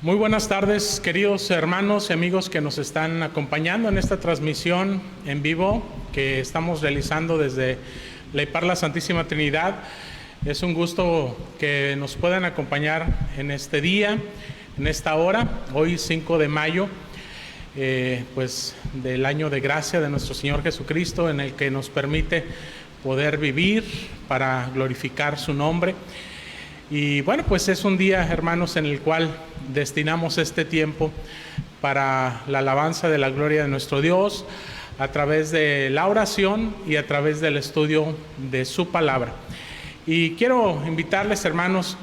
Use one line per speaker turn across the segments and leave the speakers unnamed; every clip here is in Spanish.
Muy buenas tardes, queridos hermanos y amigos que nos están acompañando en esta transmisión en vivo que estamos realizando desde la Parla Santísima Trinidad. Es un gusto que nos puedan acompañar en este día, en esta hora, hoy 5 de mayo, pues del año de gracia de nuestro Señor Jesucristo, en el que nos permite poder vivir para glorificar su nombre. Y bueno, pues es un día, hermanos, en el cual destinamos este tiempo para la alabanza de la gloria de nuestro Dios a través de la oración y a través del estudio de su palabra. Y quiero invitarles, hermanos,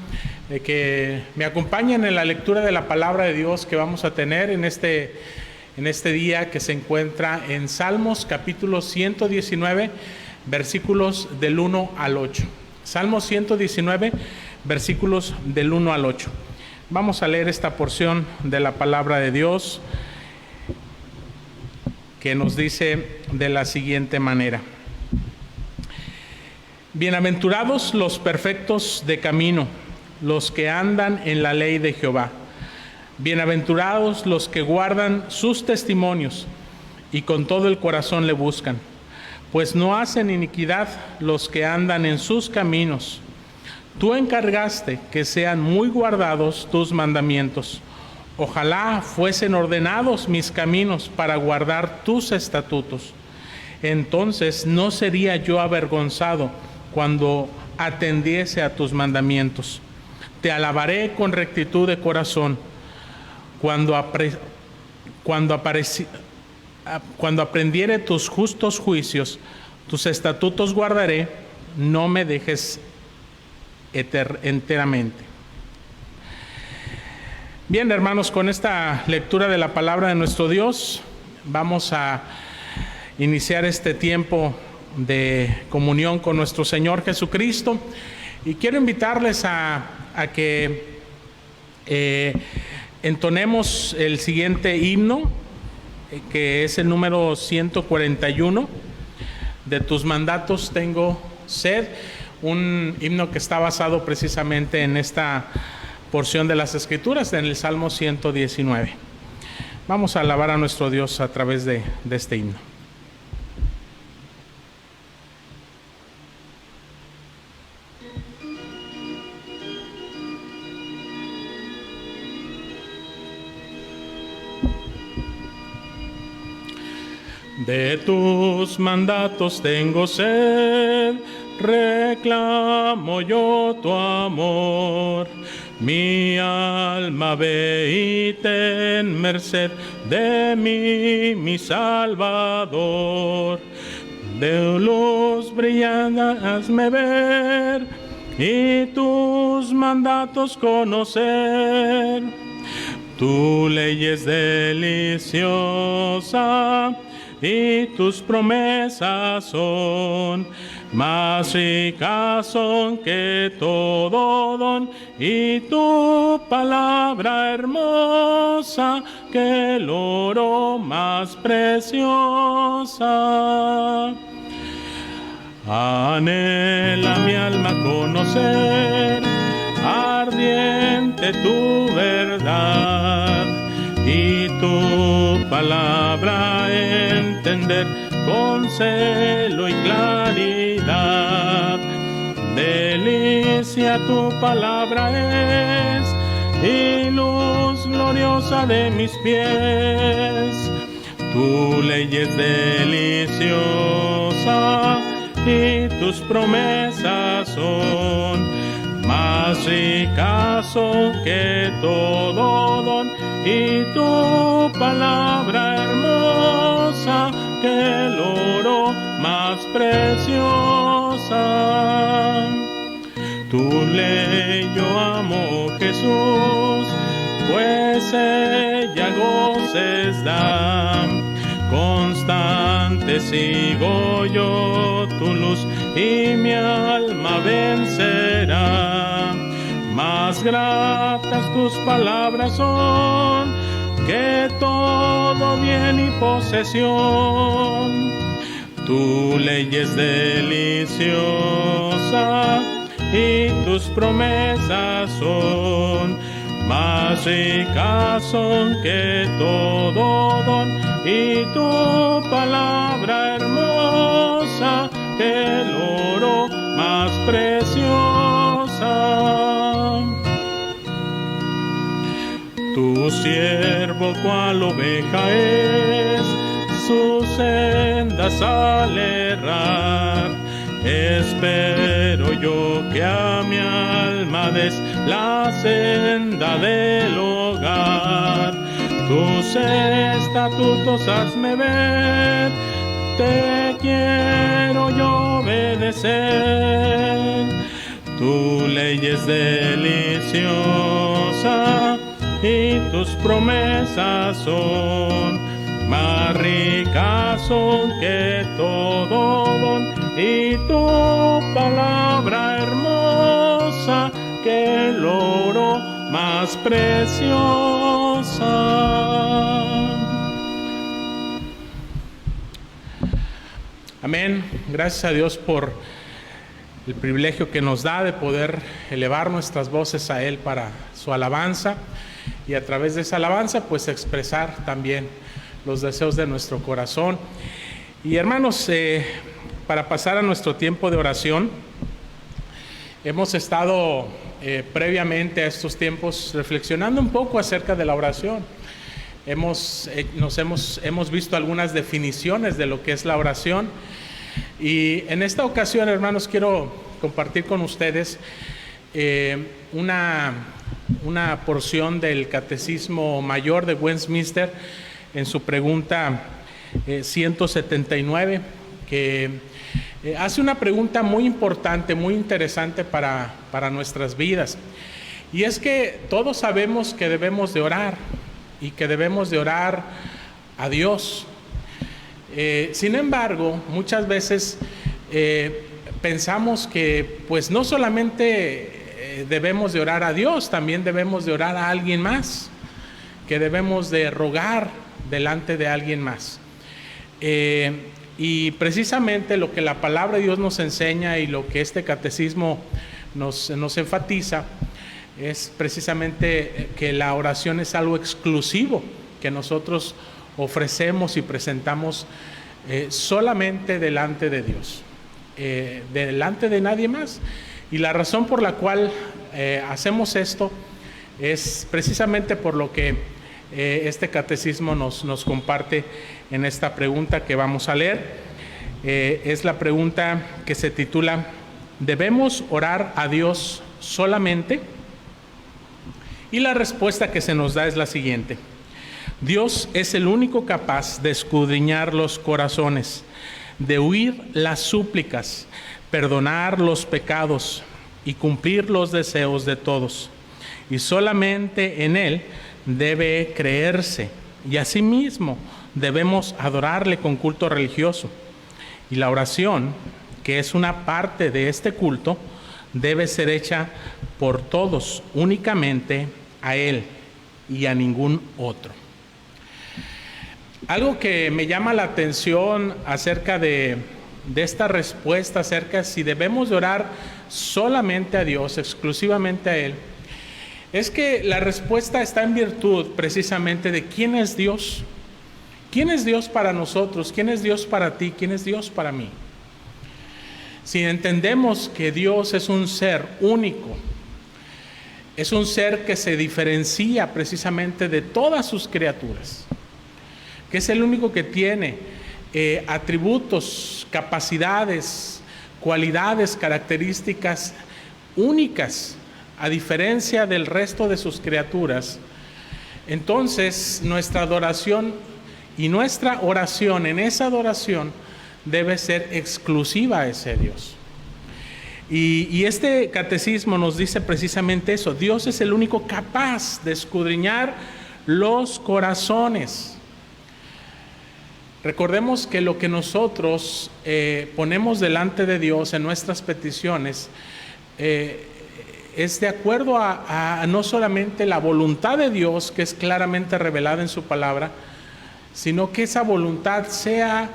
que me acompañen en la lectura de la palabra de Dios que vamos a tener en este día, que se encuentra en Salmos capítulo 119, versículos del 1 al 8. Salmos 119, versículos del 1 al 8. Vamos a leer esta porción de la palabra de Dios que nos dice de la siguiente manera: Bienaventurados los perfectos de camino, los que andan en la ley de Jehová. Bienaventurados los que guardan sus testimonios y con todo el corazón le buscan, pues no hacen iniquidad los que andan en sus caminos. Tú encargaste que sean muy guardados tus mandamientos. Ojalá fuesen ordenados mis caminos para guardar tus estatutos. Entonces no sería yo avergonzado cuando atendiese a tus mandamientos. Te alabaré con rectitud de corazón. Cuando aprendiere tus justos juicios, tus estatutos guardaré, no me dejes enteramente. Bien, hermanos, con esta lectura de la palabra de nuestro Dios, vamos a iniciar este tiempo de comunión con nuestro Señor Jesucristo. Y quiero invitarles a que entonemos el siguiente himno, que es el número 141, de tus mandatos tengo sed, un himno que está basado precisamente en esta porción de las Escrituras, en el Salmo 119. Vamos a alabar a nuestro Dios a través de este himno. De tus mandatos tengo sed, reclamo yo tu amor. Mi alma ve y ten merced de mí, mi Salvador. De luz brillante hazme ver y tus mandatos conocer. Tu ley es deliciosa y tus promesas son más ricas son que todo don, y tu palabra hermosa que el oro más preciosa. Anhela mi alma conocer ardiente tu verdad y tu palabra entender con celo y claridad. Delicia tu palabra es y luz gloriosa de mis pies. Tu ley es deliciosa y tus promesas son más ricas son que todo don, y tu palabra hermosa que el oro más preciosa. Tu ley yo amo, Jesús, pues ella goces da. Constante sigo yo tu luz y mi alma vencerá. Más gratas tus palabras son que todo bien y posesión. Tu ley es deliciosa y tus promesas son más ricas son que todo don, y tu palabra hermosa que el oro más preciosa. Tu siervo cual oveja es, sus sendas al errar, espero yo que a mi alma des la senda del hogar. Tus estatutos hazme ver, te quiero yo obedecer. Tu ley es deliciosa y tus promesas son más ricas son que todo don, y tu palabra hermosa que el oro más preciosa. Amén. Gracias a Dios por el privilegio que nos da de poder elevar nuestras voces a Él para su alabanza, y a través de esa alabanza pues expresar también los deseos de nuestro corazón. Y hermanos, para pasar a nuestro tiempo de oración, hemos estado previamente a estos tiempos reflexionando un poco acerca de la oración. Hemos visto algunas definiciones de lo que es la oración, y en esta ocasión, hermanos, quiero compartir con ustedes una porción del Catecismo Mayor de Westminster en su pregunta 179, que hace una pregunta muy importante, muy interesante para nuestras vidas. Y es que todos sabemos que debemos de orar, y que debemos de orar a Dios. Sin embargo, muchas veces pensamos que pues no solamente debemos de orar a Dios, también debemos de orar a alguien más, que debemos de rogar delante de alguien más. Y precisamente lo que la palabra de Dios nos enseña y lo que este catecismo nos enfatiza es precisamente que la oración es algo exclusivo que nosotros ofrecemos y presentamos solamente delante de Dios, delante de nadie más. Y la razón por la cual hacemos esto es precisamente por lo que este catecismo nos comparte en esta pregunta que vamos a leer. Es la pregunta que se titula: ¿debemos orar a Dios solamente? Y la respuesta que se nos da es la siguiente: Dios es el único capaz de escudriñar los corazones, de oír las súplicas, perdonar los pecados y cumplir los deseos de todos. Y solamente en Él debe creerse, y asimismo debemos adorarle con culto religioso. Y la oración, que es una parte de este culto, debe ser hecha por todos, únicamente a Él y a ningún otro. Algo que me llama la atención acerca de esta respuesta, acerca de si debemos de orar solamente a Dios, exclusivamente a Él, es que la respuesta está en virtud precisamente de quién es Dios. ¿Quién es Dios para nosotros? ¿Quién es Dios para ti? ¿Quién es Dios para mí? Si entendemos que Dios es un ser único, es un ser que se diferencia precisamente de todas sus criaturas, que es el único que tiene atributos, capacidades, cualidades, características únicas, a diferencia del resto de sus criaturas, entonces nuestra adoración y nuestra oración, en esa adoración debe ser exclusiva a ese Dios. Y este catecismo nos dice precisamente eso: Dios es el único capaz de escudriñar los corazones. Recordemos que lo que nosotros ponemos delante de Dios en nuestras peticiones es de acuerdo a no solamente la voluntad de Dios, que es claramente revelada en su palabra, sino que esa voluntad sea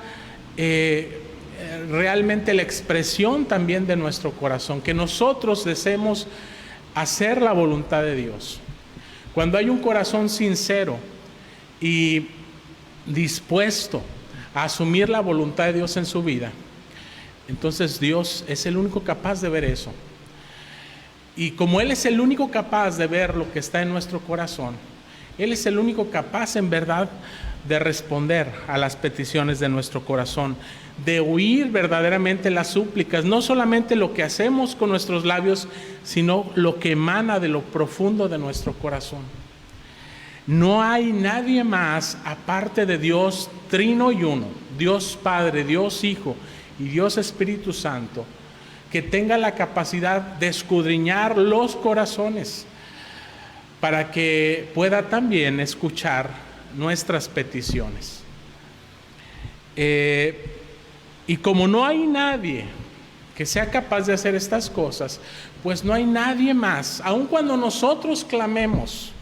realmente la expresión también de nuestro corazón, que nosotros deseemos hacer la voluntad de Dios. Cuando hay un corazón sincero y dispuesto a asumir la voluntad de Dios en su vida, entonces Dios es el único capaz de ver eso. Y como Él es el único capaz de ver lo que está en nuestro corazón, Él es el único capaz en verdad de responder a las peticiones de nuestro corazón, de oír verdaderamente las súplicas, no solamente lo que hacemos con nuestros labios, sino lo que emana de lo profundo de nuestro corazón. No hay nadie más aparte de Dios Trino y Uno, Dios Padre, Dios Hijo y Dios Espíritu Santo, que tenga la capacidad de escudriñar los corazones para que pueda también escuchar nuestras peticiones. Y como no hay nadie que sea capaz de hacer estas cosas, pues no hay nadie más, aun cuando nosotros clamemos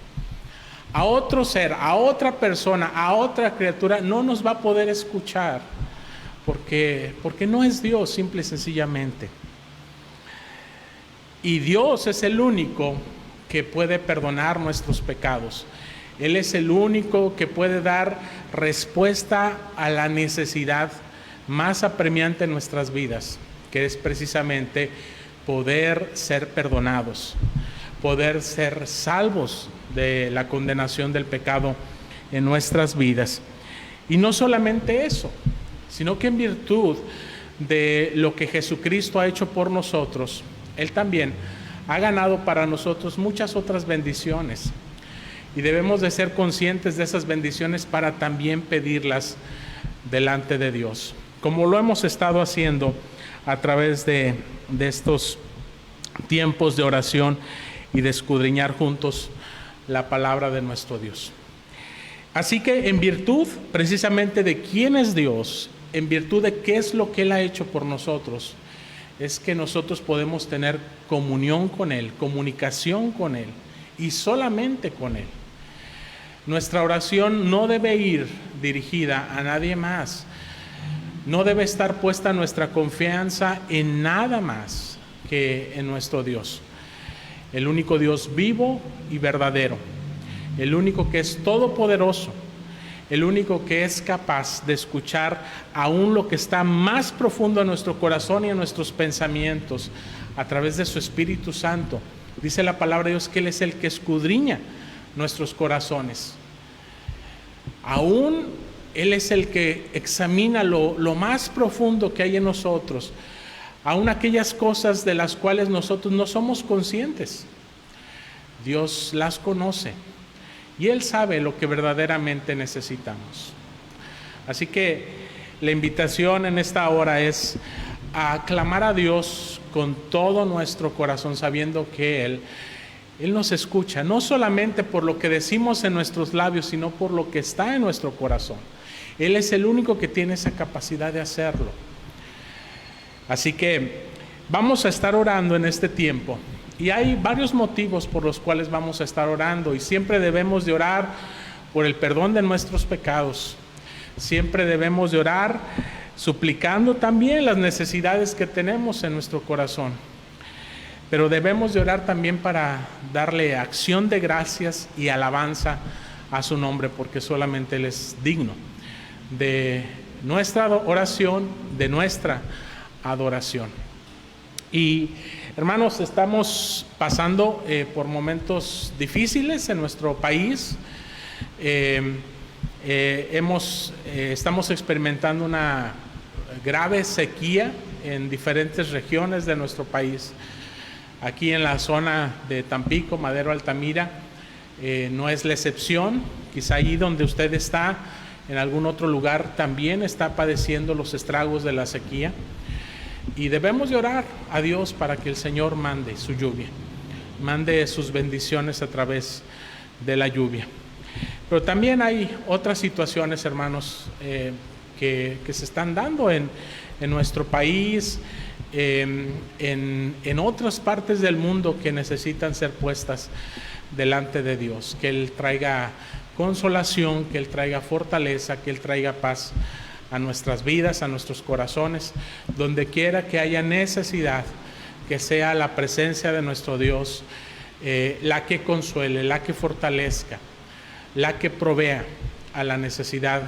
a otro ser, a otra persona, a otra criatura, no nos va a poder escuchar, porque no es Dios, simple y sencillamente. Y Dios es el único que puede perdonar nuestros pecados. Él es el único que puede dar respuesta a la necesidad más apremiante en nuestras vidas, que es precisamente poder ser perdonados, poder ser salvos de la condenación del pecado en nuestras vidas. Y no solamente eso, sino que en virtud de lo que Jesucristo ha hecho por nosotros, Él también ha ganado para nosotros muchas otras bendiciones. Y debemos de ser conscientes de esas bendiciones para también pedirlas delante de Dios, como lo hemos estado haciendo a través de estos tiempos de oración y de escudriñar juntos la palabra de nuestro Dios. Así que en virtud precisamente de quién es Dios, en virtud de qué es lo que Él ha hecho por nosotros, es que nosotros podemos tener comunión con Él, comunicación con Él y solamente con Él. Nuestra oración no debe ir dirigida a nadie más, no debe estar puesta nuestra confianza en nada más que en nuestro Dios, el único Dios vivo y verdadero, el único que es todopoderoso, el único que es capaz de escuchar aún lo que está más profundo en nuestro corazón y en nuestros pensamientos a través de su Espíritu Santo. Dice la palabra de Dios que Él es el que escudriña nuestros corazones. Aún Él es el que examina lo más profundo que hay en nosotros, aún aquellas cosas de las cuales nosotros no somos conscientes. Dios las conoce y Él sabe lo que verdaderamente necesitamos. Así que la invitación en esta hora es a clamar a Dios con todo nuestro corazón, sabiendo que Él nos escucha, no solamente por lo que decimos en nuestros labios, sino por lo que está en nuestro corazón. Él es el único que tiene esa capacidad de hacerlo. Así que vamos a estar orando en este tiempo. Y hay varios motivos por los cuales vamos a estar orando. Y siempre debemos de orar por el perdón de nuestros pecados. Siempre debemos de orar suplicando también las necesidades que tenemos en nuestro corazón. Pero debemos de orar también para darle acción de gracias y alabanza a su nombre, porque solamente Él es digno de nuestra oración, de nuestra adoración. Y hermanos, estamos pasando por momentos difíciles en nuestro país. Estamos experimentando una grave sequía en diferentes regiones de nuestro país. Aquí en la zona de Tampico, Madero, Altamira, no es la excepción. Quizá allí donde usted está, en algún otro lugar, también está padeciendo los estragos de la sequía. Y debemos de orar a Dios para que el Señor mande su lluvia, mande sus bendiciones a través de la lluvia. Pero también hay otras situaciones, hermanos, que se están dando en nuestro país, en otras partes del mundo, que necesitan ser puestas delante de Dios. Que Él traiga consolación, que Él traiga fortaleza, que Él traiga paz a nuestras vidas, a nuestros corazones, donde quiera que haya necesidad, que sea la presencia de nuestro Dios la que consuele, la que fortalezca, la que provea a la necesidad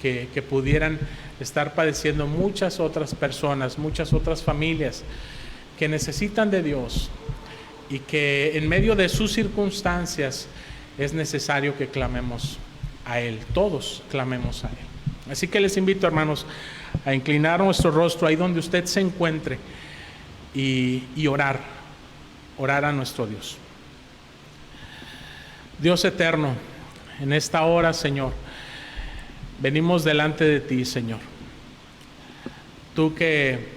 que pudieran estar padeciendo muchas otras personas, muchas otras familias que necesitan de Dios y que en medio de sus circunstancias es necesario que clamemos a Él, todos clamemos a Él. Así que les invito, hermanos, a inclinar nuestro rostro ahí donde usted se encuentre y orar a nuestro Dios. Dios eterno, en esta hora, Señor, venimos delante de ti, Señor. Tú que,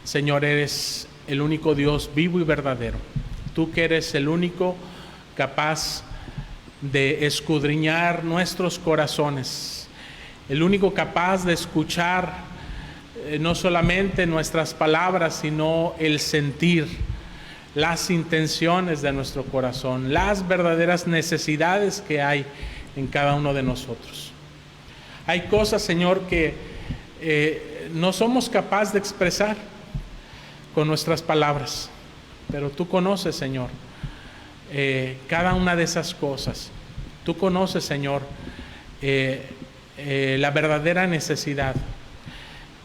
Señor, eres el único Dios vivo y verdadero. Tú que eres el único capaz de escudriñar nuestros corazones, el único capaz de escuchar no solamente nuestras palabras, sino el sentir, las intenciones de nuestro corazón, las verdaderas necesidades que hay en cada uno de nosotros. Hay cosas, Señor, que no somos capaces de expresar con nuestras palabras, pero tú conoces, Señor, cada una de esas cosas. Tú conoces, Señor, la verdadera necesidad.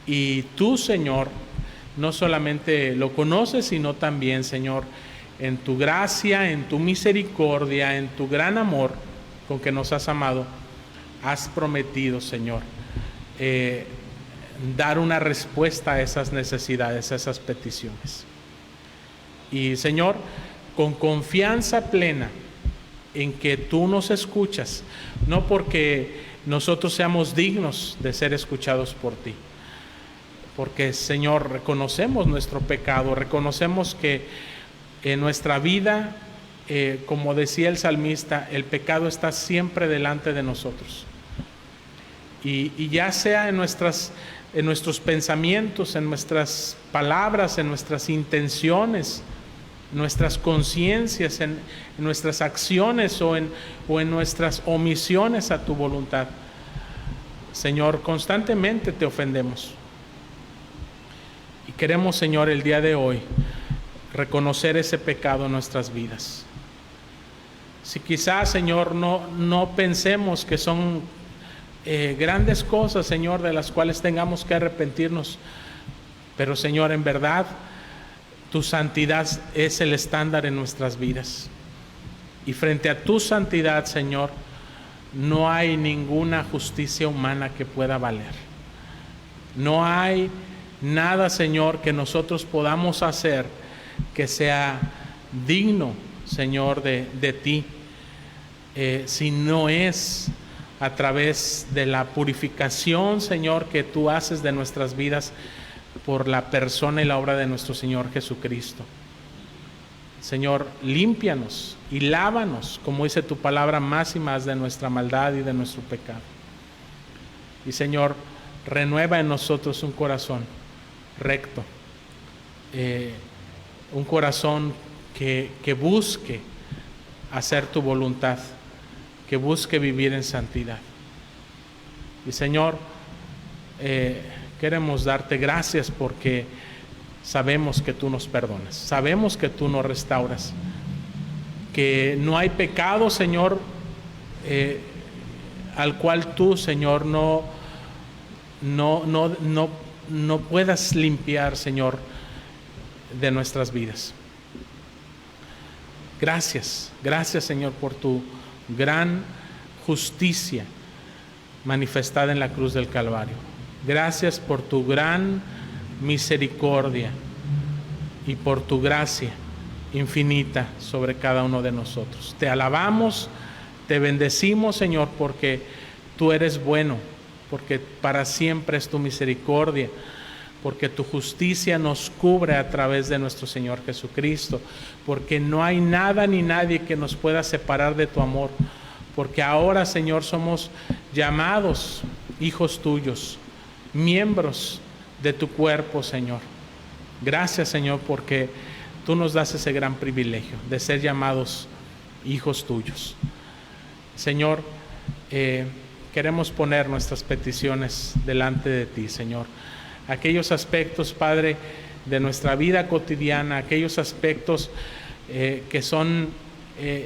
Y tú, Señor, no solamente lo conoces, sino también, Señor, en tu gracia, en tu misericordia, en tu gran amor con que nos has amado, has prometido, Señor, dar una respuesta a esas necesidades, a esas peticiones. Y, Señor, con confianza plena en que tú nos escuchas, no porque nosotros seamos dignos de ser escuchados por ti, porque, Señor, reconocemos nuestro pecado, reconocemos que en nuestra vida, como decía el salmista, el pecado está siempre delante de nosotros. Y ya sea en nuestros pensamientos, en nuestras palabras, en nuestras intenciones, nuestras conciencias, en nuestras acciones o en nuestras omisiones a tu voluntad. Señor, constantemente te ofendemos. Y queremos, Señor, el día de hoy reconocer ese pecado en nuestras vidas. Si quizás, Señor, no pensemos que son grandes cosas, Señor, de las cuales tengamos que arrepentirnos, pero, Señor, en verdad, tu santidad es el estándar en nuestras vidas. Y frente a tu santidad, Señor, no hay ninguna justicia humana que pueda valer. No hay nada, Señor, que nosotros podamos hacer que sea digno, Señor, de ti, si no es a través de la purificación, Señor, que tú haces de nuestras vidas por la persona y la obra de nuestro Señor Jesucristo. Señor, límpianos y lávanos, como dice tu palabra, más y más de nuestra maldad y de nuestro pecado. Y, Señor, renueva en nosotros un corazón recto, un corazón que busque hacer tu voluntad, que busque vivir en santidad. Y, Señor, queremos darte gracias porque sabemos que tú nos perdonas, sabemos que tú nos restauras, que no hay pecado, Señor, al cual tú, Señor, no puedas limpiar, Señor, de nuestras vidas. Gracias, Señor, por tu gran justicia manifestada en la cruz del Calvario. Gracias por tu gran misericordia y por tu gracia infinita sobre cada uno de nosotros. Te alabamos, te bendecimos, Señor, porque tú eres bueno, porque para siempre es tu misericordia, porque tu justicia nos cubre a través de nuestro Señor Jesucristo, porque no hay nada ni nadie que nos pueda separar de tu amor, porque ahora, Señor, somos llamados hijos tuyos, miembros de tu cuerpo, Señor. Gracias, Señor, porque tú nos das ese gran privilegio de ser llamados hijos tuyos. Señor, queremos poner nuestras peticiones delante de ti, Señor. Aquellos aspectos, Padre, de nuestra vida cotidiana, aquellos aspectos que son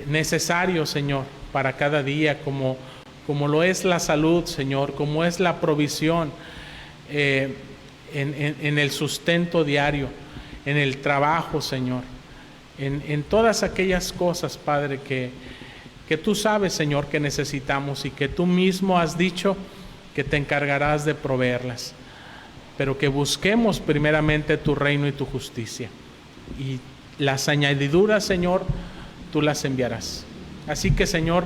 necesarios, Señor, para cada día, como lo es la salud, Señor, como es la provisión en el sustento diario, en el trabajo, Señor, en todas aquellas cosas, Padre, que tú sabes, Señor, que necesitamos y que tú mismo has dicho que te encargarás de proveerlas, pero que busquemos primeramente tu reino y tu justicia, y las añadiduras, Señor, tú las enviarás. Así que, Señor,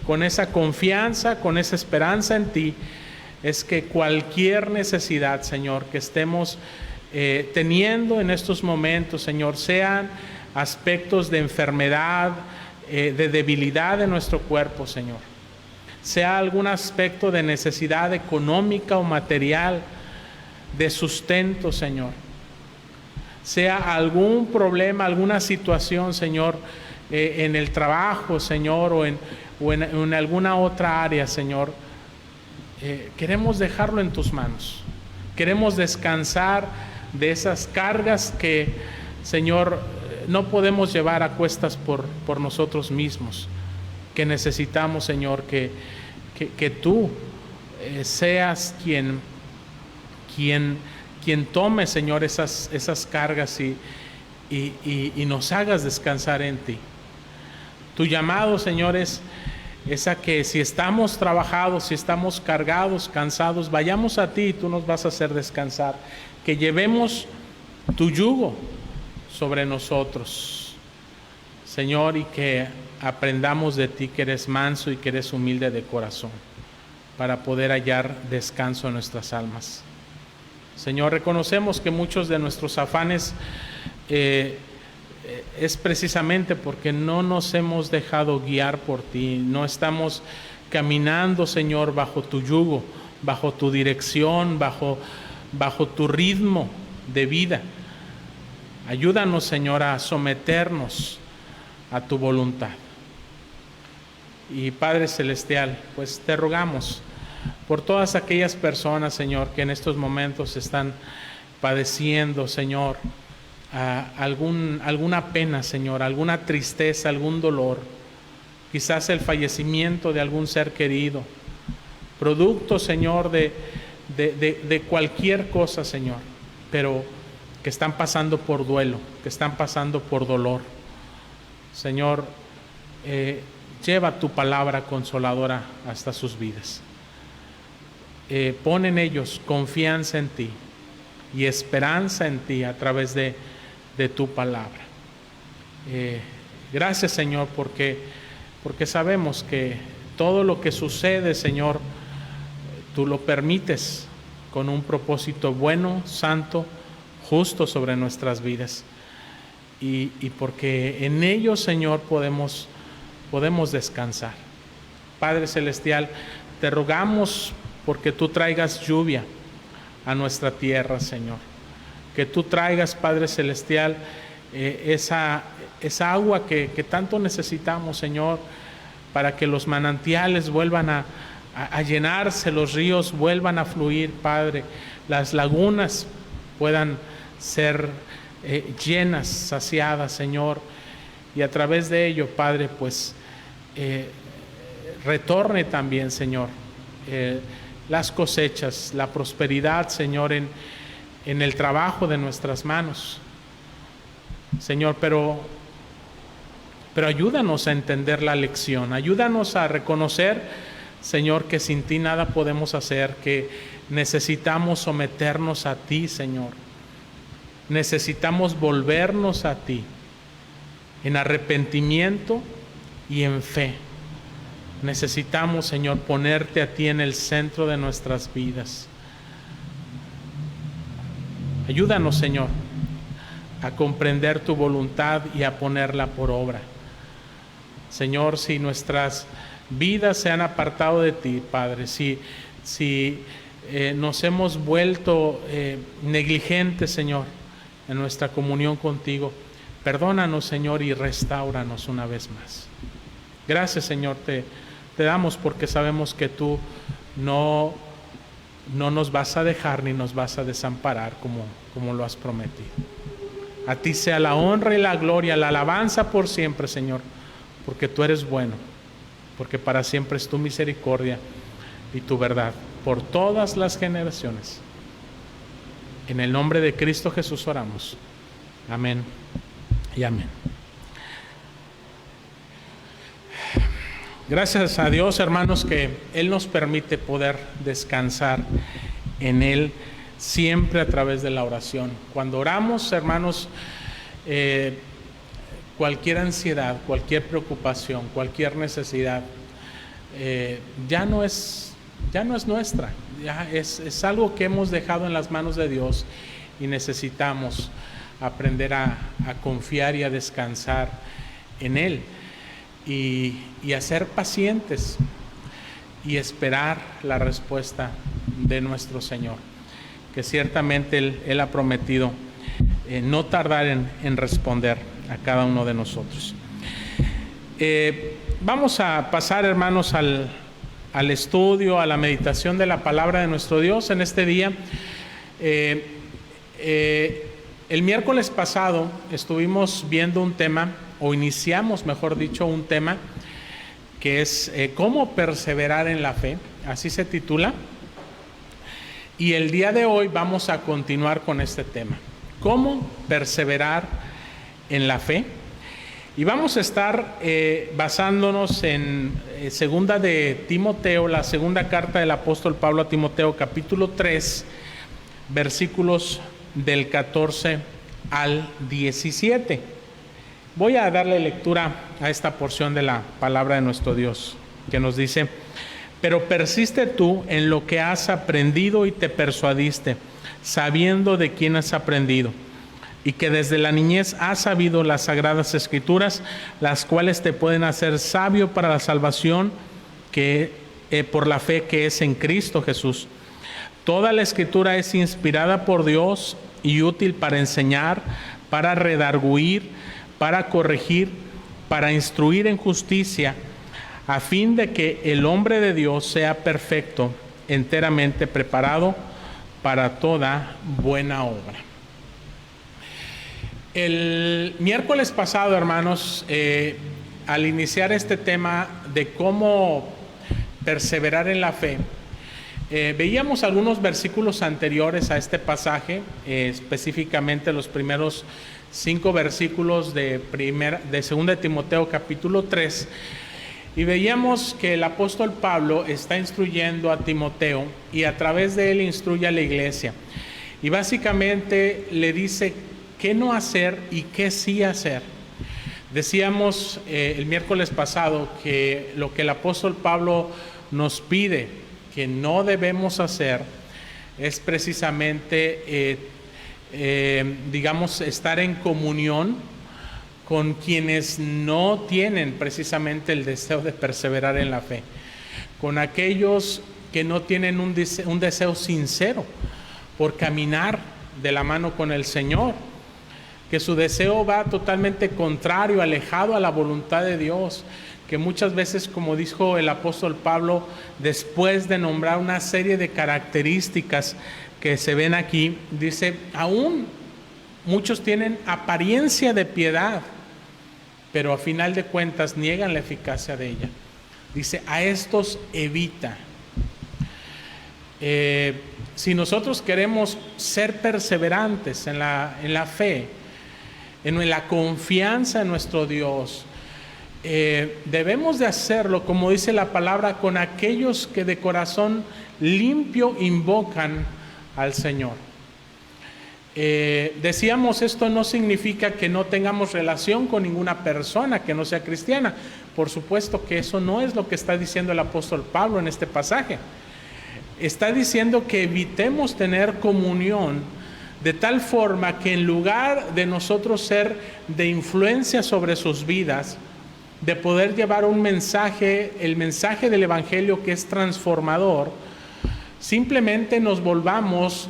con esa confianza, con esa esperanza en ti, es que cualquier necesidad, Señor, que estemos teniendo en estos momentos, Señor, sean aspectos de enfermedad, de debilidad de nuestro cuerpo, Señor, sea algún aspecto de necesidad económica o material, de sustento, Señor, sea algún problema, alguna situación, Señor, en el trabajo, Señor, o en alguna otra área, Señor, queremos dejarlo en tus manos. Queremos descansar de esas cargas que, Señor, no podemos llevar a cuestas por nosotros mismos, que necesitamos, Señor, que tú seas quien tome, Señor, esas cargas y nos hagas descansar en ti. Tu llamado, Señor, es a que si estamos trabajados, si estamos cargados, cansados, vayamos a ti y tú nos vas a hacer descansar. Que llevemos tu yugo sobre nosotros, Señor, y que aprendamos de ti que eres manso y que eres humilde de corazón, para poder hallar descanso en nuestras almas. Señor, reconocemos que muchos de nuestros afanes es precisamente porque no nos hemos dejado guiar por ti, no estamos caminando, Señor, bajo tu yugo, bajo tu dirección, bajo tu ritmo de vida. Ayúdanos, Señor, a someternos a tu voluntad. Y Padre Celestial, pues te rogamos por todas aquellas personas, Señor, que en estos momentos están padeciendo, Señor, alguna pena, Señor, alguna tristeza, algún dolor, quizás el fallecimiento de algún ser querido, producto, Señor, de cualquier cosa, Señor, pero que están pasando por duelo, que están pasando por dolor. Señor, lleva tu palabra consoladora hasta sus vidas. Pon en ellos confianza en ti y esperanza en ti a través de tu palabra. Gracias, Señor, porque sabemos que todo lo que sucede, Señor, tú lo permites con un propósito bueno, santo, justo sobre nuestras vidas. Y porque en ello, Señor, podemos descansar. Padre Celestial, te rogamos porque tú traigas lluvia a nuestra tierra, Señor. Que tú traigas, Padre Celestial, esa agua que tanto necesitamos, Señor, para que los manantiales vuelvan a llenarse, los ríos vuelvan a fluir, Padre, las lagunas puedan ser llenas, saciadas, Señor, y a través de ello, Padre, pues retorne también, Señor, las cosechas, la prosperidad, Señor, en el trabajo de nuestras manos, Señor, pero ayúdanos a entender la lección, ayúdanos a reconocer, Señor, que sin ti nada podemos hacer, que necesitamos someternos a ti, Señor, necesitamos volvernos a ti en arrepentimiento y en fe. Necesitamos, Señor, ponerte a ti en el centro de nuestras vidas. Ayúdanos, Señor, a comprender tu voluntad y a ponerla por obra. Señor, si nuestras vidas se han apartado de ti, Padre, si nos hemos vuelto negligentes, Señor, en nuestra comunión contigo, perdónanos, Señor, y restáuranos una vez más. Gracias, Señor, te damos porque sabemos que tú no nos vas a dejar ni nos vas a desamparar como lo has prometido. A ti sea la honra y la gloria, la alabanza por siempre, Señor, porque tú eres bueno, porque para siempre es tu misericordia y tu verdad, por todas las generaciones. En el nombre de Cristo Jesús oramos. Amén y amén. Gracias a Dios, hermanos, que Él nos permite poder descansar en Él siempre a través de la oración. Cuando oramos, hermanos, cualquier ansiedad, cualquier preocupación, cualquier necesidad, ya no es nuestra, ya es algo que hemos dejado en las manos de Dios y necesitamos aprender a confiar y a descansar en Él y a ser pacientes y esperar la respuesta de nuestro Señor, que ciertamente Él ha prometido no tardar en responder a cada uno de nosotros. Vamos a pasar, hermanos, al estudio, a la meditación de la palabra de nuestro Dios en este día. El miércoles pasado estuvimos viendo un tema, o iniciamos, mejor dicho, un tema que es cómo perseverar en la fe, así se titula. Y el día de hoy vamos a continuar con este tema, cómo perseverar en la fe. Y vamos a estar basándonos en segunda de Timoteo, la segunda carta del apóstol Pablo a Timoteo, capítulo 3, versículos del 14 al 17. Voy a darle lectura a esta porción de la palabra de nuestro Dios, que nos dice: pero persiste tú en lo que has aprendido y te persuadiste, sabiendo de quién has aprendido, y que desde la niñez has sabido las sagradas escrituras, las cuales te pueden hacer sabio para la salvación que por la fe que es en Cristo Jesús. Toda la escritura es inspirada por Dios y útil para enseñar, para redarguir, para corregir, para instruir en justicia, a fin de que el hombre de Dios sea perfecto, enteramente preparado para toda buena obra. El miércoles pasado, hermanos, al iniciar este tema de cómo perseverar en la fe, veíamos algunos versículos anteriores a este pasaje, específicamente los primeros 5 versículos de 2 de Timoteo capítulo 3, y veíamos que el apóstol Pablo está instruyendo a Timoteo y a través de él instruye a la iglesia, y básicamente le dice qué no hacer y qué sí hacer. Decíamos el miércoles pasado que lo que el apóstol Pablo nos pide que no debemos hacer es precisamente estar en comunión con quienes no tienen precisamente el deseo de perseverar en la fe, con aquellos que no tienen un deseo sincero por caminar de la mano con el Señor, que su deseo va totalmente contrario, alejado a la voluntad de Dios, que muchas veces, como dijo el apóstol Pablo, después de nombrar una serie de características que se ven aquí, dice: aún muchos tienen apariencia de piedad, pero a final de cuentas niegan la eficacia de ella. Dice: a estos evita. Si nosotros queremos ser perseverantes en la fe, en la confianza en nuestro Dios, debemos de hacerlo, como dice la palabra, con aquellos que de corazón limpio invocan al Señor. Decíamos, esto no significa que no tengamos relación con ninguna persona que no sea cristiana. Por supuesto que eso no es lo que está diciendo el apóstol Pablo en este pasaje. Está diciendo que evitemos tener comunión de tal forma que en lugar de nosotros ser de influencia sobre sus vidas, de poder llevar un mensaje, el mensaje del Evangelio que es transformador, simplemente nos volvamos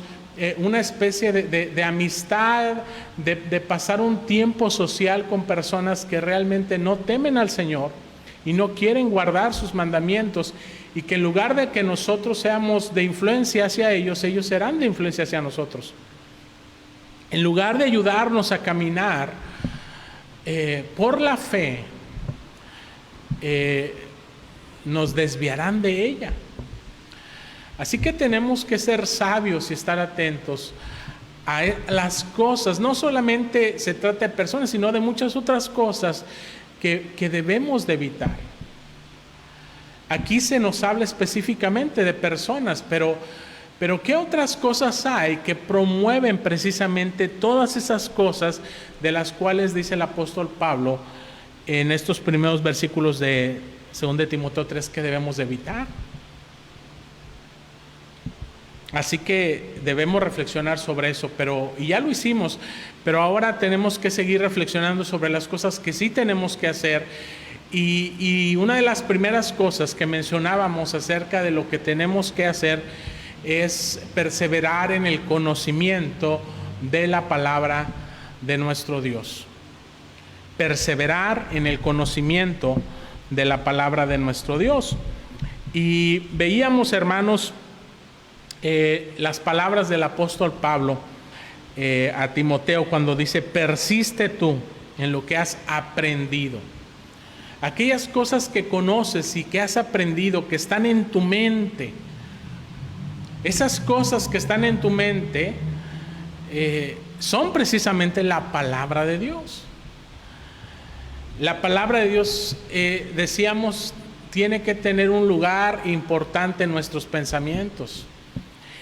una especie de amistad, de pasar un tiempo social con personas que realmente no temen al Señor y no quieren guardar sus mandamientos, y que en lugar de que nosotros seamos de influencia hacia ellos, ellos serán de influencia hacia nosotros. en lugar de ayudarnos a caminar por la fe, nos desviarán de ella. Así que tenemos que ser sabios y estar atentos a las cosas. No solamente se trata de personas, sino de muchas otras cosas que debemos de evitar. Aquí se nos habla específicamente de personas, pero ¿qué otras cosas hay que promueven precisamente todas esas cosas de las cuales dice el apóstol Pablo en estos primeros versículos de 2 Timoteo 3 que debemos de evitar? Así que debemos reflexionar sobre eso, y ya lo hicimos, pero ahora tenemos que seguir reflexionando sobre las cosas que sí tenemos que hacer. Y una de las primeras cosas que mencionábamos acerca de lo que tenemos que hacer es perseverar en el conocimiento de la palabra de nuestro Dios. Perseverar en el conocimiento de la palabra de nuestro Dios. Y veíamos, hermanos, las palabras del apóstol Pablo a Timoteo cuando dice: persiste tú en lo que has aprendido. Aquellas cosas que conoces y que has aprendido, que están en tu mente, esas cosas que están en tu mente son precisamente la palabra de Dios. La palabra de Dios, decíamos, tiene que tener un lugar importante en nuestros pensamientos.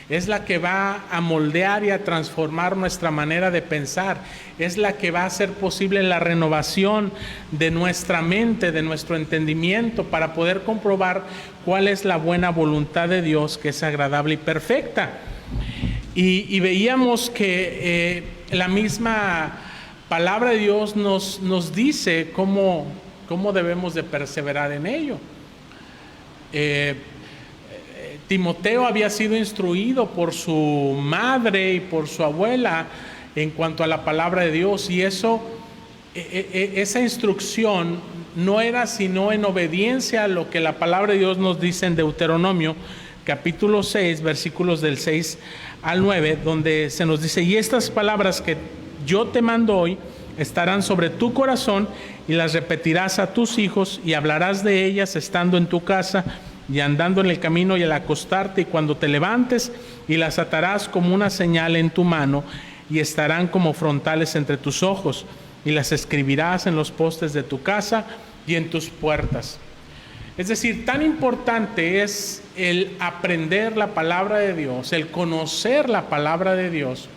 Es la que va a moldear y a transformar nuestra manera de pensar. Es la que va a hacer posible la renovación de nuestra mente, de nuestro entendimiento, para poder comprobar cuál es la buena voluntad de Dios, que es agradable y perfecta. Y veíamos que la misma palabra de Dios nos dice cómo debemos de perseverar en ello. Timoteo había sido instruido por su madre y por su abuela en cuanto a la palabra de Dios, y esa instrucción no era sino en obediencia a lo que la palabra de Dios nos dice en Deuteronomio capítulo 6, versículos del 6 al 9, donde se nos dice: y estas palabras que yo te mando hoy estarán sobre tu corazón, y las repetirás a tus hijos, y hablarás de ellas estando en tu casa y andando en el camino y al acostarte y cuando te levantes, y las atarás como una señal en tu mano, y estarán como frontales entre tus ojos, y las escribirás en los postes de tu casa y en tus puertas. Es decir, tan importante es el aprender la palabra de Dios, el conocer la palabra de Dios,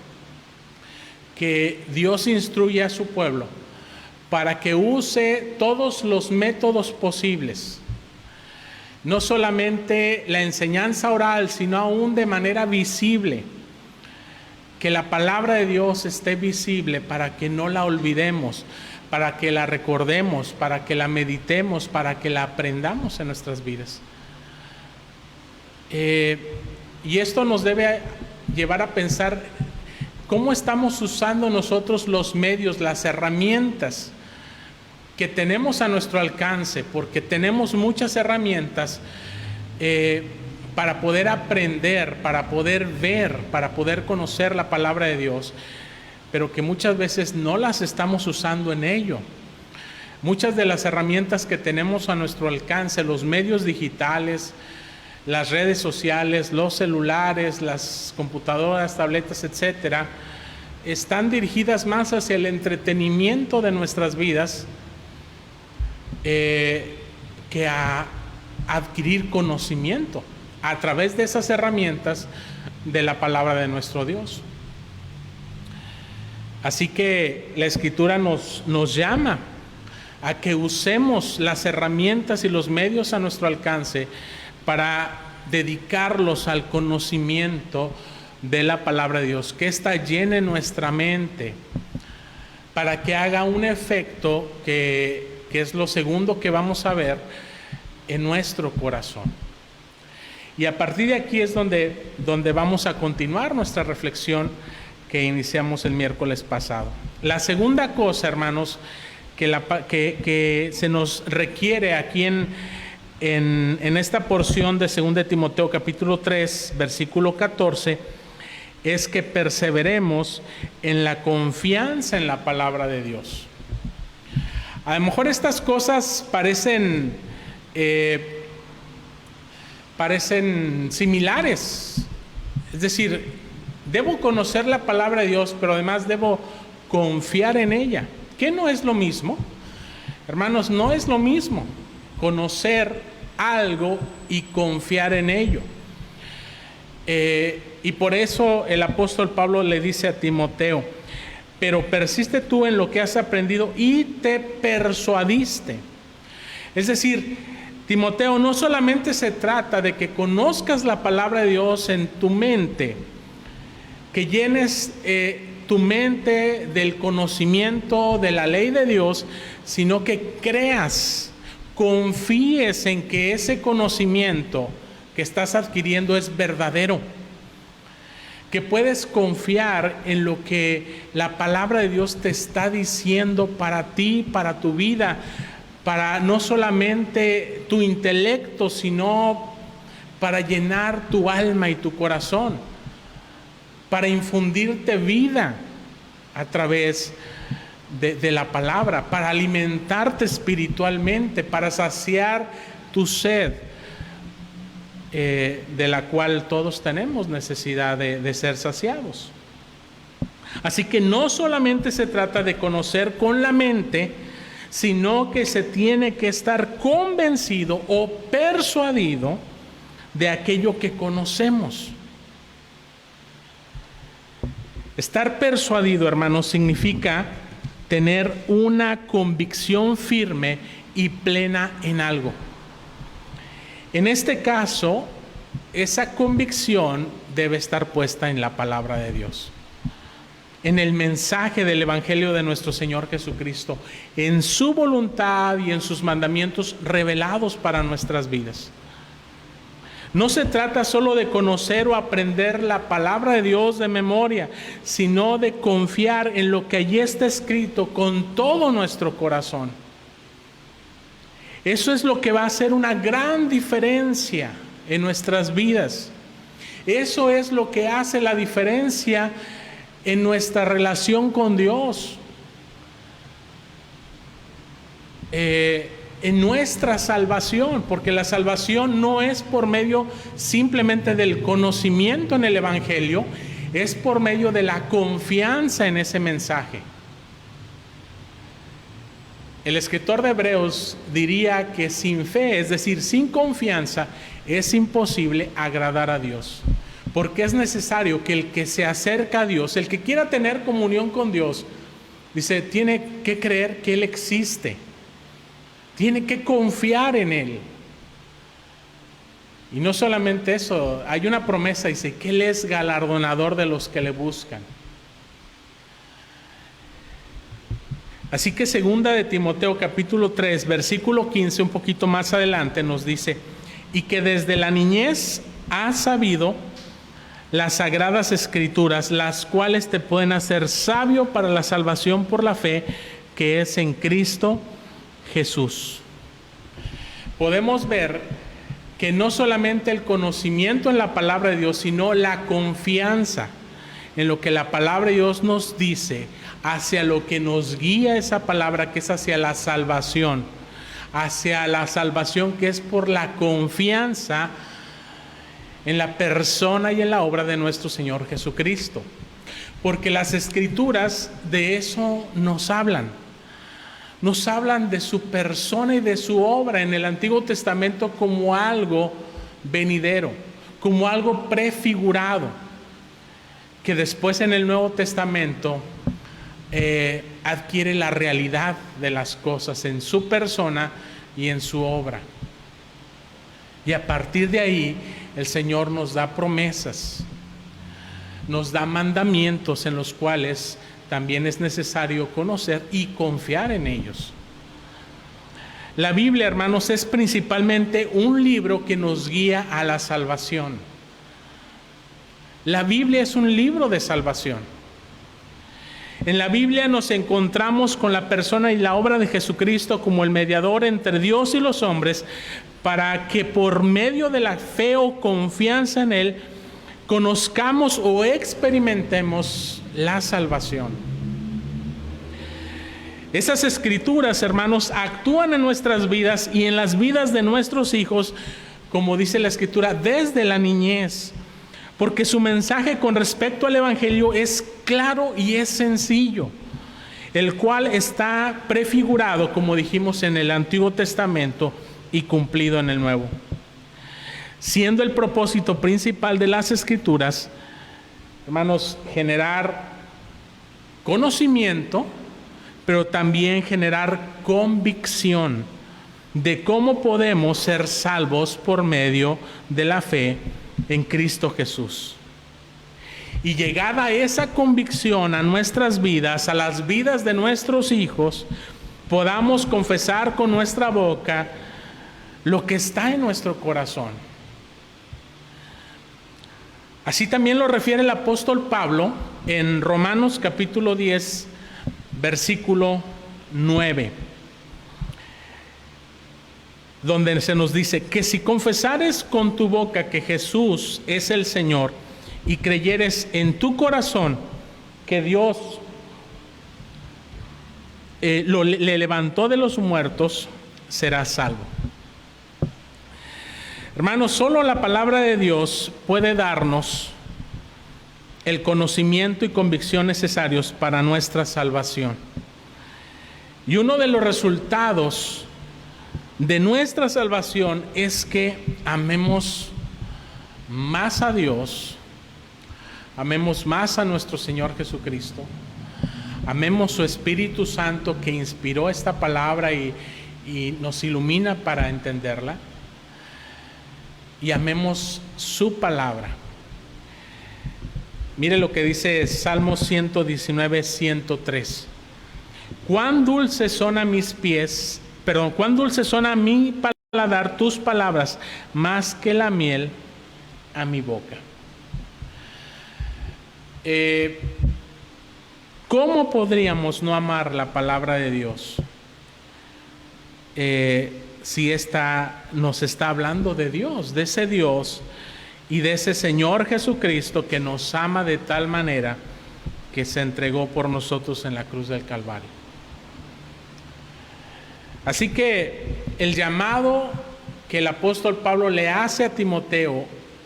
que Dios instruye a su pueblo para que use todos los métodos posibles. No solamente la enseñanza oral, sino aún de manera visible. Que la palabra de Dios esté visible para que no la olvidemos, para que la recordemos, para que la meditemos, para que la aprendamos en nuestras vidas. Y esto nos debe llevar a pensar cómo estamos usando nosotros los medios, las herramientas que tenemos a nuestro alcance, porque tenemos muchas herramientas para poder aprender, para poder ver, para poder conocer la palabra de Dios, pero que muchas veces no las estamos usando en ello. Muchas de las herramientas que tenemos a nuestro alcance, los medios digitales, las redes sociales, los celulares, las computadoras, tabletas, etcétera, están dirigidas más hacia el entretenimiento de nuestras vidas que a adquirir conocimiento a través de esas herramientas de la palabra de nuestro Dios. Así que la Escritura nos llama a que usemos las herramientas y los medios a nuestro alcance para dedicarlos al conocimiento de la palabra de Dios, que ésta llene nuestra mente, para que haga un efecto que es lo segundo que vamos a ver en nuestro corazón. Y a partir de aquí es donde vamos a continuar nuestra reflexión que iniciamos el miércoles pasado. La segunda cosa, hermanos, que se nos requiere aquí en esta porción de 2 Timoteo capítulo 3, versículo 14, es que perseveremos en la confianza en la palabra de Dios. A lo mejor estas cosas parecen similares. Es decir, debo conocer la palabra de Dios, pero además debo confiar en ella. ¿Qué no es lo mismo? Hermanos, no es lo mismo conocer algo y confiar en ello. Y por eso el apóstol Pablo le dice a Timoteo: pero persiste tú en lo que has aprendido y te persuadiste. Es decir, Timoteo, no solamente se trata de que conozcas la palabra de Dios en tu mente, que llenes tu mente del conocimiento de la ley de Dios, sino que creas, confíes en que ese conocimiento que estás adquiriendo es verdadero, que puedes confiar en lo que la palabra de Dios te está diciendo para ti, para tu vida, para no solamente tu intelecto, sino para llenar tu alma y tu corazón, para infundirte vida a través de la palabra, para alimentarte espiritualmente, para saciar tu sed, de la cual todos tenemos necesidad de ser saciados. Así que no solamente se trata de conocer con la mente, sino que se tiene que estar convencido o persuadido de aquello que conocemos. Estar persuadido, hermanos, significa tener una convicción firme y plena en algo. En este caso, esa convicción debe estar puesta en la palabra de Dios, en el mensaje del Evangelio de nuestro Señor Jesucristo, en su voluntad y en sus mandamientos revelados para nuestras vidas. No se trata solo de conocer o aprender la palabra de Dios de memoria, sino de confiar en lo que allí está escrito con todo nuestro corazón. Eso es lo que va a hacer una gran diferencia en nuestras vidas. Eso es lo que hace la diferencia en nuestra relación con Dios, en nuestra salvación, porque la salvación no es por medio simplemente del conocimiento en el Evangelio, es por medio de la confianza en ese mensaje. El escritor de Hebreos diría que sin fe, es decir, sin confianza, es imposible agradar a Dios. Porque es necesario que el que se acerca a Dios, el que quiera tener comunión con Dios, dice, tiene que creer que Él existe. Tiene que confiar en Él. Y no solamente eso, hay una promesa, dice, que Él es galardonador de los que le buscan. Así que segunda de Timoteo capítulo 3, versículo 15, un poquito más adelante, nos dice, y que desde la niñez has sabido las sagradas escrituras, las cuales te pueden hacer sabio para la salvación por la fe que es en Cristo Jesús. Podemos ver que no solamente el conocimiento en la palabra de Dios, sino la confianza en lo que la palabra de Dios nos dice, hacia lo que nos guía esa palabra, que es hacia la salvación que es por la confianza en la persona y en la obra de nuestro Señor Jesucristo. Porque las Escrituras de eso nos hablan de su persona y de su obra en el Antiguo Testamento como algo venidero, como algo prefigurado, que después en el Nuevo Testamento adquiere la realidad de las cosas en su persona y en su obra. Y a partir de ahí el Señor nos da promesas, nos da mandamientos en los cuales también es necesario conocer y confiar en ellos. La Biblia, hermanos, es principalmente un libro que nos guía a la salvación. La Biblia es un libro de salvación. En la Biblia nos encontramos con la persona y la obra de Jesucristo como el mediador entre Dios y los hombres, para que por medio de la fe o confianza en Él conozcamos o experimentemos la salvación. Esas escrituras, hermanos, actúan en nuestras vidas y en las vidas de nuestros hijos, como dice la escritura, desde la niñez, porque su mensaje con respecto al evangelio es claro y es sencillo, el cual está prefigurado, como dijimos, en el Antiguo Testamento y cumplido en el Nuevo, siendo el propósito principal de las escrituras, hermanos, generar conocimiento, pero también generar convicción de cómo podemos ser salvos por medio de la fe en Cristo Jesús. Y llegada esa convicción a nuestras vidas, a las vidas de nuestros hijos, podamos confesar con nuestra boca lo que está en nuestro corazón. Así también lo refiere el apóstol Pablo en Romanos capítulo 10, versículo 9, donde se nos dice que si confesares con tu boca que Jesús es el Señor y creyeres en tu corazón que Dios le levantó de los muertos, serás salvo. Hermanos, solo la palabra de Dios puede darnos el conocimiento y convicción necesarios para nuestra salvación. Y uno de los resultados de nuestra salvación es que amemos más a Dios, amemos más a nuestro Señor Jesucristo, amemos su Espíritu Santo que inspiró esta palabra y nos ilumina para entenderla, y amemos su palabra. Mire lo que dice Salmo 119, 103. Cuán dulces son a mis pies, cuán dulces son a mi paladar tus palabras, más que la miel a mi boca. ¿Cómo podríamos no amar la palabra de Dios? Si nos está hablando de Dios, de ese Dios y de ese Señor Jesucristo que nos ama de tal manera que se entregó por nosotros en la cruz del Calvario. Así que el llamado que el apóstol Pablo le hace a Timoteo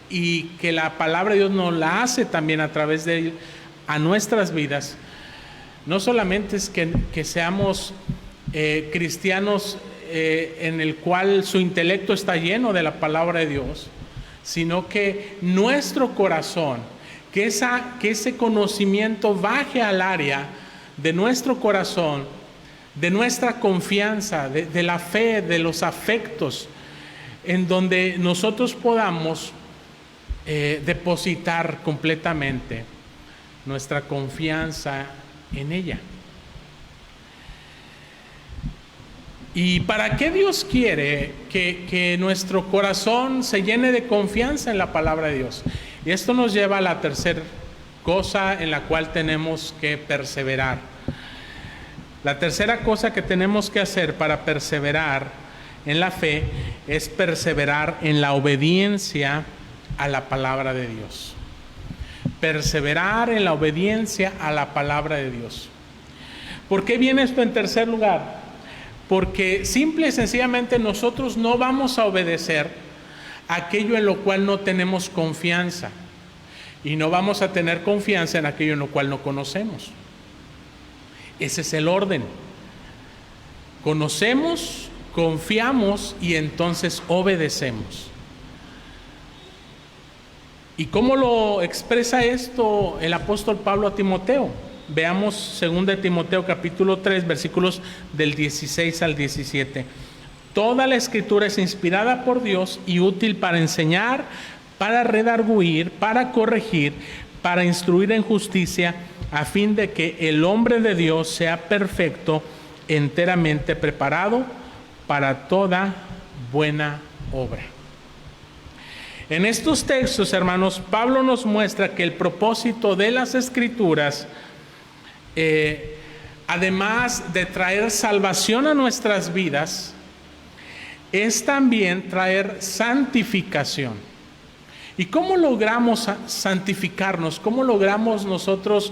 y que la palabra de Dios nos la hace también a través de él a nuestras vidas, no solamente es que seamos cristianos en el cual su intelecto está lleno de la palabra de Dios, sino que nuestro corazón, que ese conocimiento baje al área de nuestro corazón, de nuestra confianza, de la fe, de los afectos, en donde nosotros podamos depositar completamente nuestra confianza en ella. ¿Y para qué Dios quiere que nuestro corazón se llene de confianza en la palabra de Dios? Y esto nos lleva a la tercera cosa en la cual tenemos que perseverar. La tercera cosa que tenemos que hacer para perseverar en la fe es perseverar en la obediencia a la palabra de Dios. Perseverar en la obediencia a la palabra de Dios. ¿Por qué viene esto en tercer lugar? Porque simple y sencillamente nosotros no vamos a obedecer aquello en lo cual no tenemos confianza, y no vamos a tener confianza en aquello en lo cual no conocemos. Ese es el orden. Conocemos, confiamos y entonces obedecemos. ¿Y cómo lo expresa esto el apóstol Pablo a Timoteo? Veamos 2 Timoteo capítulo 3, versículos del 16 al 17. Toda la escritura es inspirada por Dios y útil para enseñar, para redarguir, para corregir, para instruir en justicia, a fin de que el hombre de Dios sea perfecto, enteramente preparado para toda buena obra. En estos textos, hermanos, Pablo nos muestra que el propósito de las escrituras, además de traer salvación a nuestras vidas, es también traer santificación. ¿Y cómo logramos santificarnos? ¿Cómo logramos nosotros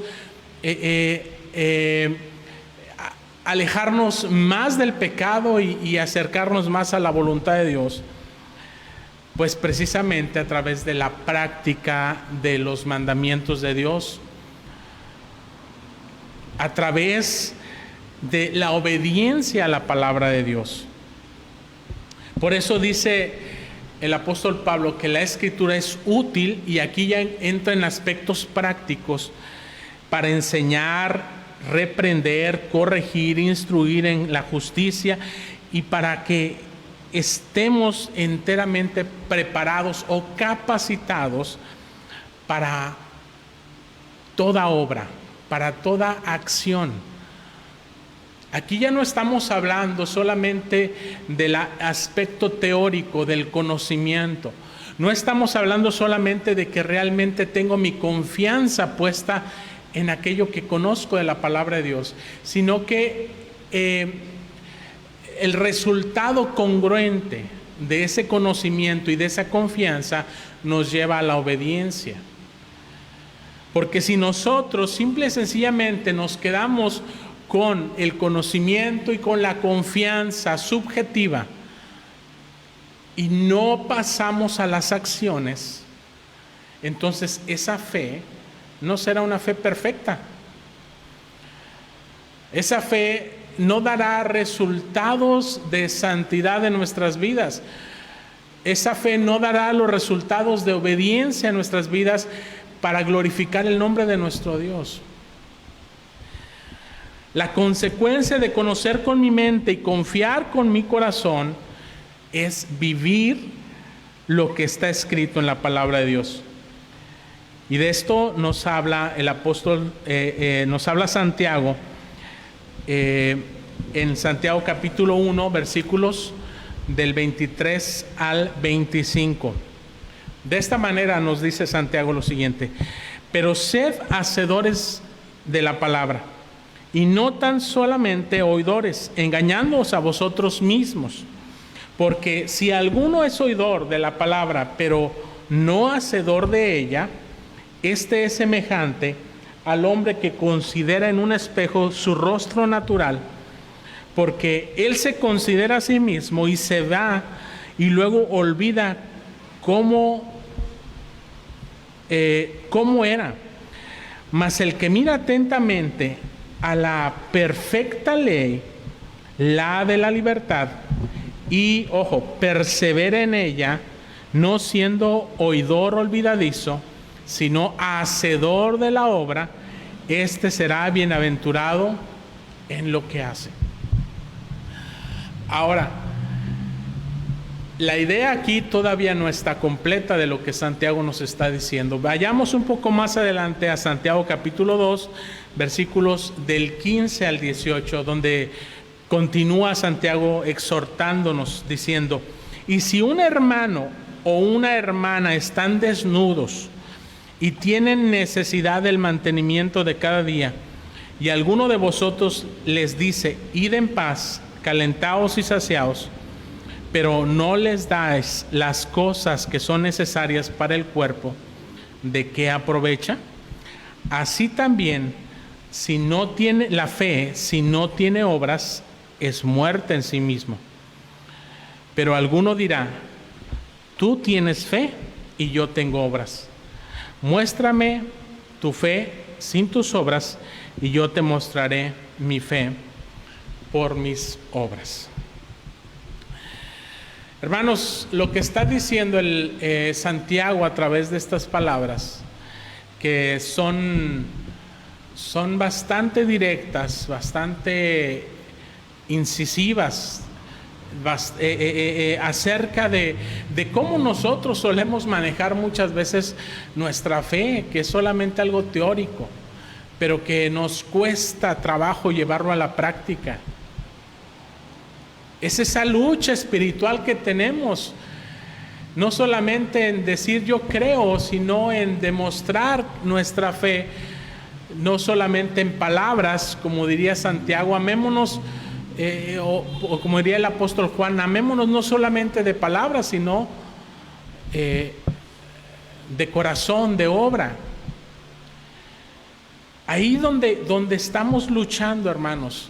alejarnos más del pecado y acercarnos más a la voluntad de Dios? Pues precisamente a través de la práctica de los mandamientos de Dios, a través de la obediencia a la palabra de Dios. Por eso dice el apóstol Pablo que la Escritura es útil, y aquí ya entra en aspectos prácticos, para enseñar, reprender, corregir, instruir en la justicia, y para que estemos enteramente preparados o capacitados para toda obra, para toda acción. Aquí ya no estamos hablando solamente del aspecto teórico, del conocimiento. No estamos hablando solamente de que realmente tengo mi confianza puesta en aquello que conozco de la palabra de Dios, sino que el resultado congruente de ese conocimiento y de esa confianza nos lleva a la obediencia. Porque si nosotros simple y sencillamente nos quedamos con el conocimiento y con la confianza subjetiva y no pasamos a las acciones, entonces esa fe no será una fe perfecta. Esa fe no dará resultados de santidad en nuestras vidas. Esa fe no dará los resultados de obediencia en nuestras vidas para glorificar el nombre de nuestro Dios. La consecuencia de conocer con mi mente y confiar con mi corazón es vivir lo que está escrito en la palabra de Dios. Y de esto nos habla el apóstol, nos habla Santiago, en Santiago capítulo 1, versículos del 23 al 25. De esta manera nos dice Santiago lo siguiente: pero sed hacedores de la palabra, y no tan solamente oidores, engañándoos a vosotros mismos. Porque si alguno es oidor de la palabra, pero no hacedor de ella, este es semejante al hombre que considera en un espejo su rostro natural, porque él se considera a sí mismo y se va y luego olvida cómo era. Mas el que mira atentamente a la perfecta ley, la de la libertad, y, ojo, persevera en ella, no siendo oidor olvidadizo, sino hacedor de la obra, este será bienaventurado en lo que hace. Ahora, la idea aquí todavía no está completa de lo que Santiago nos está diciendo. Vayamos un poco más adelante a Santiago capítulo 2, versículos del 15 al 18, donde continúa Santiago exhortándonos diciendo: y si un hermano o una hermana están desnudos y tienen necesidad del mantenimiento de cada día, y alguno de vosotros les dice: id en paz, calentaos y saciaos, pero no les dais las cosas que son necesarias para el cuerpo, ¿de qué aprovecha? Así también, si no tiene la fe, si no tiene obras, es muerta en sí mismo. Pero alguno dirá: tú tienes fe y yo tengo obras. Muéstrame tu fe sin tus obras, y yo te mostraré mi fe por mis obras. Hermanos, lo que está diciendo Santiago a través de estas palabras, que son bastante directas, bastante incisivas, acerca de cómo nosotros solemos manejar muchas veces nuestra fe, que es solamente algo teórico, pero que nos cuesta trabajo llevarlo a la práctica. Es esa lucha espiritual que tenemos, no solamente en decir yo creo, sino en demostrar nuestra fe, no solamente en palabras, como diría Santiago, amémonos, o como diría el apóstol Juan, amémonos no solamente de palabras, sino de corazón, de obra. Ahí donde estamos luchando, hermanos.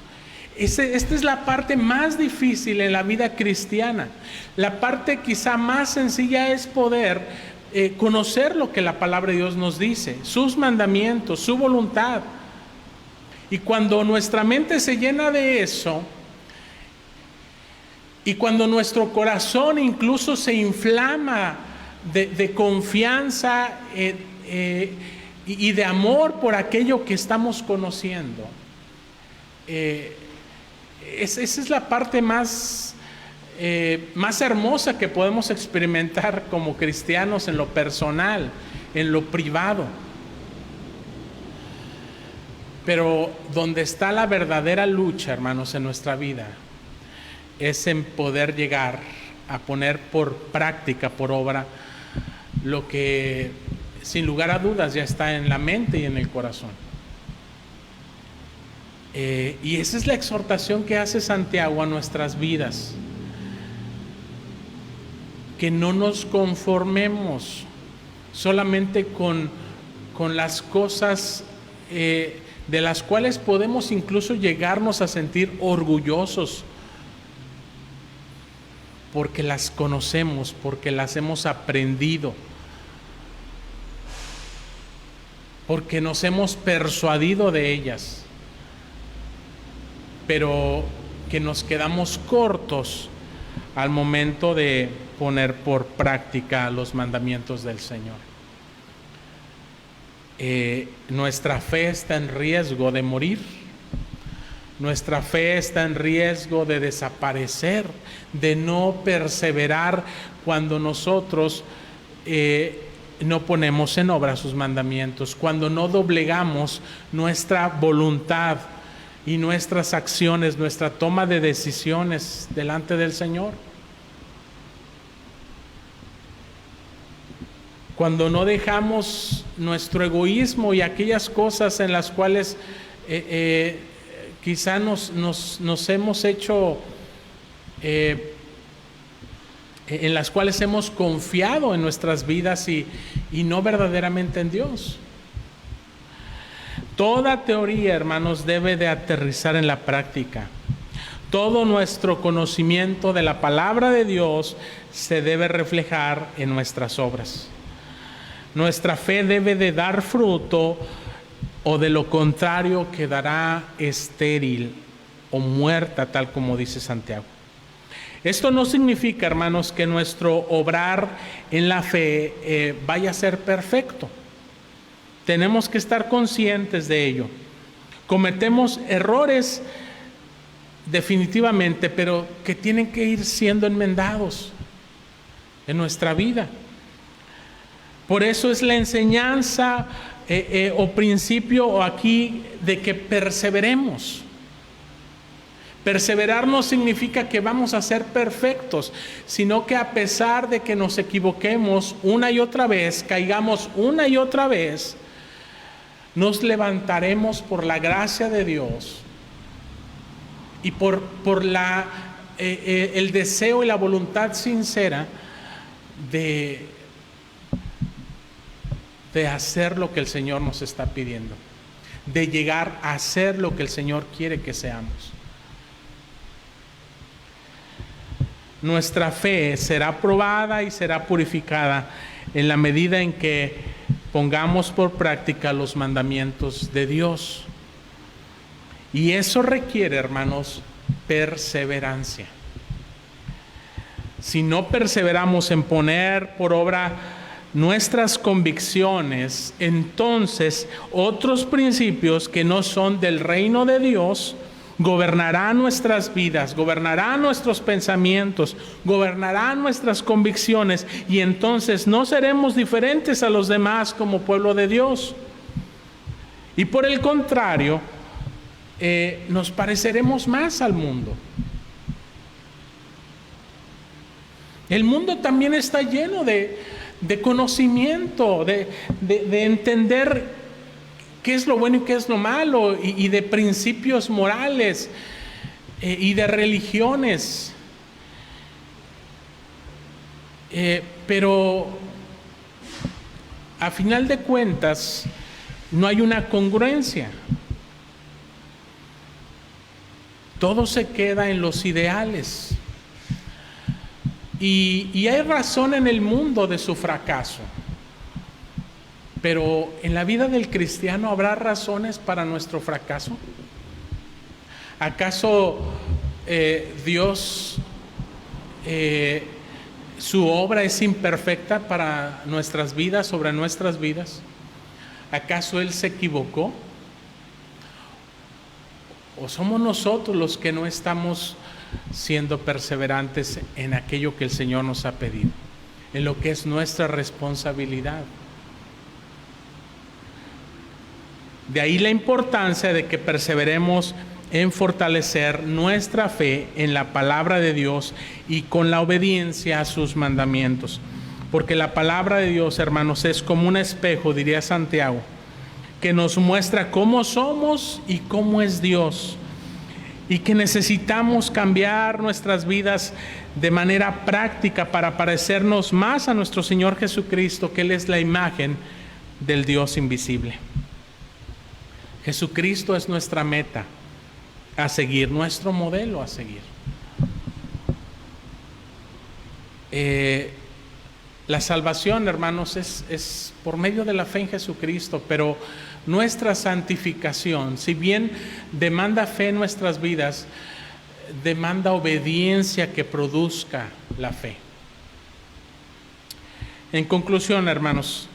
Esta es la parte más difícil en la vida cristiana. La parte quizá más sencilla es poder conocer lo que la palabra de Dios nos dice, sus mandamientos, su voluntad. Y cuando nuestra mente se llena de eso, y cuando nuestro corazón incluso se inflama de confianza y de amor por aquello que estamos conociendo, esa es la parte más hermosa que podemos experimentar como cristianos en lo personal, en lo privado. Pero donde está la verdadera lucha, hermanos, en nuestra vida, es en poder llegar a poner por práctica, por obra, lo que sin lugar a dudas ya está en la mente y en el corazón. Y esa es la exhortación que hace Santiago a nuestras vidas. Que no nos conformemos solamente con las cosas de las cuales podemos incluso llegarnos a sentir orgullosos, porque las conocemos, porque las hemos aprendido, porque nos hemos persuadido de ellas, pero que nos quedamos cortos al momento de poner por práctica los mandamientos del Señor. Nuestra fe está en riesgo de morir. Nuestra fe está en riesgo de desaparecer, de no perseverar cuando nosotros no ponemos en obra sus mandamientos, cuando no doblegamos nuestra voluntad y nuestras acciones, nuestra toma de decisiones delante del Señor. Cuando no dejamos nuestro egoísmo y aquellas cosas en las cuales quizá nos hemos hecho, en las cuales hemos confiado en nuestras vidas y no verdaderamente en Dios. Toda teoría, hermanos, debe de aterrizar en la práctica. Todo nuestro conocimiento de la palabra de Dios se debe reflejar en nuestras obras. Nuestra fe debe de dar fruto, o de lo contrario quedará estéril o muerta, tal como dice Santiago. Esto no significa, hermanos, que nuestro obrar en la fe vaya a ser perfecto. Tenemos que estar conscientes de ello. Cometemos errores definitivamente, pero que tienen que ir siendo enmendados en nuestra vida. Por eso es la enseñanza o principio aquí de que perseveremos. Perseverar no significa que vamos a ser perfectos, sino que a pesar de que nos equivoquemos una y otra vez, caigamos una y otra vez, nos levantaremos por la gracia de Dios y por el deseo y la voluntad sincera de hacer lo que el Señor nos está pidiendo, de llegar a hacer lo que el Señor quiere que seamos. Nuestra fe será probada y será purificada en la medida en que pongamos por práctica los mandamientos de Dios. Y eso requiere, hermanos, perseverancia. Si no perseveramos en poner por obra nuestras convicciones, entonces otros principios que no son del reino de Dios gobernarán nuestras vidas, gobernarán nuestros pensamientos, gobernarán nuestras convicciones, y entonces no seremos diferentes a los demás como pueblo de Dios. Y por el contrario, nos pareceremos más al mundo. El mundo también está lleno de conocimiento, de entender qué es lo bueno y qué es lo malo, y de principios morales y de religiones. Pero a final de cuentas no hay una congruencia. Todo se queda en los ideales. Y hay razón en el mundo de su fracaso. Pero en la vida del cristiano, ¿habrá razones para nuestro fracaso? ¿Acaso Dios, su obra es imperfecta para nuestras vidas, sobre nuestras vidas? ¿Acaso Él se equivocó? ¿O somos nosotros los que no estamos siendo perseverantes en aquello que el Señor nos ha pedido, en lo que es nuestra responsabilidad? De ahí la importancia de que perseveremos en fortalecer nuestra fe en la palabra de Dios y con la obediencia a sus mandamientos. Porque la palabra de Dios, hermanos, es como un espejo, diría Santiago, que nos muestra cómo somos y cómo es Dios. Y que necesitamos cambiar nuestras vidas de manera práctica para parecernos más a nuestro Señor Jesucristo, que Él es la imagen del Dios invisible. Jesucristo es nuestra meta a seguir, nuestro modelo a seguir. La salvación, hermanos, es por medio de la fe en Jesucristo, pero nuestra santificación, si bien demanda fe en nuestras vidas, demanda obediencia que produzca la fe. En conclusión, hermanos,